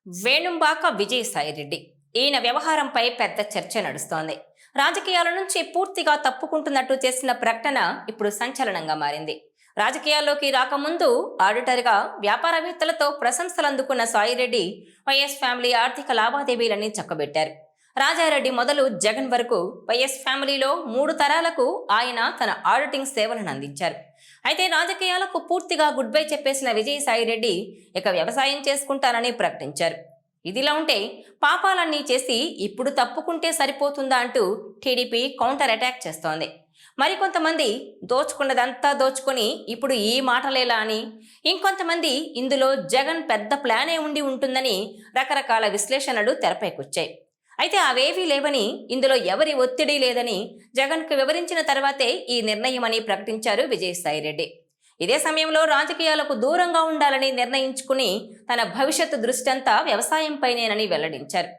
వేణుంబాక విజయసాయిరెడ్డి ఈయన వ్యవహారంపై పెద్ద చర్చ నడుస్తోంది. రాజకీయాల నుంచి పూర్తిగా తప్పుకుంటున్నట్టు చేసిన ప్రకటన ఇప్పుడు సంచలనంగా మారింది. రాజకీయాల్లోకి రాకముందు ఆడిటర్గా వ్యాపారవేత్తలతో ప్రశంసలు అందుకున్న సాయిరెడ్డి వైఎస్ ఫ్యామిలీ ఆర్థిక లావాదేవీలని చక్కబెట్టారు. రాజారెడ్డి మొదలు జగన్ వరకు వైఎస్ ఫ్యామిలీలో 3 తరాలకు ఆయన తన ఆడిటింగ్ సేవలను అందించారు. అయితే రాజకీయాలకు పూర్తిగా గుడ్ బై చెప్పేసిన విజయసాయిరెడ్డి ఇక వ్యవసాయం చేసుకుంటానని ప్రకటించారు. ఇదిలా ఉంటే పాపాలన్నీ చేసి ఇప్పుడు తప్పుకుంటే సరిపోతుందా అంటూ టీడీపీ కౌంటర్ అటాక్ చేస్తోంది. మరికొంతమంది దోచుకున్నదంతా దోచుకొని ఇప్పుడు ఈ మాటలేలా అని, ఇంకొంతమంది ఇందులో జగన్ పెద్ద ప్లానే ఉండి ఉంటుందని రకరకాల విశ్లేషణలు తెరపైకొచ్చాయి. అయితే అవేవీ లేవని, ఇందులో ఎవరి ఒత్తిడి లేదని జగన్కు వివరించిన తర్వాతే ఈ నిర్ణయమని ప్రకటించారు విజయసాయిరెడ్డి. ఇదే సమయంలో రాజకీయాలకు దూరంగా ఉండాలని నిర్ణయించుకుని తన భవిష్యత్తు దృష్టంతా వ్యవసాయంపైనేనని వెల్లడించారు.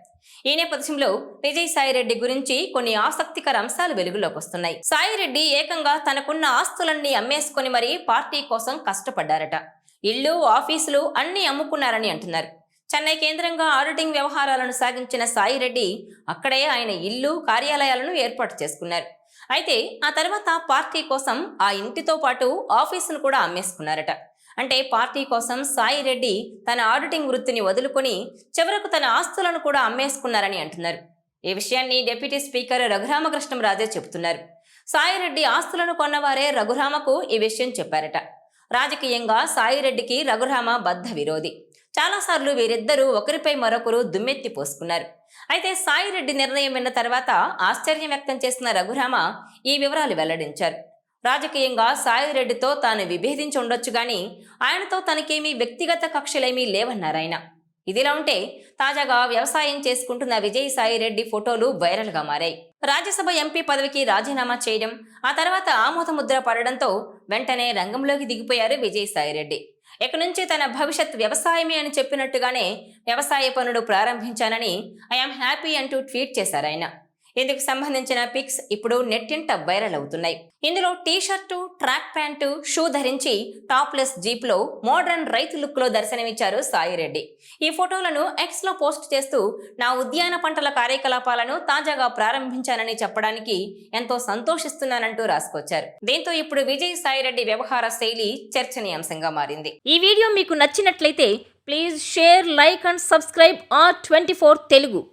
ఈ నేపథ్యంలో విజయసాయిరెడ్డి గురించి కొన్ని ఆసక్తికర అంశాలు వెలుగులోకి వస్తున్నాయి. సాయిరెడ్డి ఏకంగా తనకున్న ఆస్తులన్నీ అమ్మేసుకుని మరీ పార్టీ కోసం కష్టపడ్డారట. ఇల్లు, ఆఫీసులు అన్నీ అమ్ముకున్నారని అంటున్నారు. చెన్నై కేంద్రంగా ఆడిటింగ్ వ్యవహారాలను సాగించిన సాయిరెడ్డి అక్కడే ఆయన ఇల్లు, కార్యాలయాలను ఏర్పాటు చేసుకున్నారు. అయితే ఆ తర్వాత పార్టీ కోసం ఆ ఇంటితో పాటు ఆఫీసును కూడా అమ్మేసుకున్నారట. అంటే పార్టీ కోసం సాయిరెడ్డి తన ఆడిటింగ్ వృత్తిని వదులుకొని చివరకు తన ఆస్తులను కూడా అమ్మేసుకున్నారని అంటున్నారు. ఈ విషయాన్ని డిప్యూటీ స్పీకర్ రఘురామకృష్ణంరాజే చెబుతున్నారు. సాయిరెడ్డి ఆస్తులను కొన్నవారే రఘురామకు ఈ విషయం చెప్పారట. రాజకీయంగా సాయిరెడ్డికి రఘురామ బద్ధ విరోధి. చాలాసార్లు వీరిద్దరూ ఒకరిపై మరొకరు దుమ్మెత్తి పోసుకున్నారు. అయితే సాయిరెడ్డి నిర్ణయం విన్న తర్వాత ఆశ్చర్యం వ్యక్తం చేసిన రఘురామ ఈ వివరాలు వెల్లడించారు. రాజకీయంగా సాయిరెడ్డితో తాను విభేదించి ఉండొచ్చు గాని ఆయనతో తనకేమీ వ్యక్తిగత కక్షలేమీ లేవన్నారాయన. ఇదిలా ఉంటే తాజాగా వ్యవసాయం చేసుకుంటున్న విజయసాయిరెడ్డి ఫోటోలు వైరల్గా మారాయి. రాజ్యసభ ఎంపీ పదవికి రాజీనామా చేయడం, ఆ తర్వాత ఆమోదముద్ర పడడంతో వెంటనే రంగంలోకి దిగిపోయారు విజయసాయిరెడ్డి. ఇక నుంచి తన భవిష్యత్ వ్యవసాయమే అని చెప్పినట్టుగానే వ్యవసాయ పనులు ప్రారంభించానని ఐఎమ్ హ్యాపీ అంటూ ట్వీట్ చేశారు ఆయన. ఇందుకు సంబంధించిన పిక్స్ ఇప్పుడు నెట్టింట వైరల్ అవుతున్నాయి. ఇందులో టీషర్టు, ట్రాక్ ప్యాంటు, షూ ధరించి టాప్లెస్ జీప్ లో మోడ్రన్ రైతు లుక్ లో దర్శనమిచ్చారు సాయిరెడ్డి. ఈ ఫోటోలను ఎక్స్ లో పోస్ట్ చేస్తూ నా ఉద్యాన పంటల కార్యకలాపాలను తాజాగా ప్రారంభించానని చెప్పడానికి ఎంతో సంతోషిస్తున్నానంటూ రాసుకొచ్చారు. దీంతో ఇప్పుడు విజయసాయిరెడ్డి వ్యవహార శైలి చర్చనీయాంశంగా మారింది. ఈ వీడియో మీకు నచ్చినట్లయితే please share, like and subscribe R24 Telugu.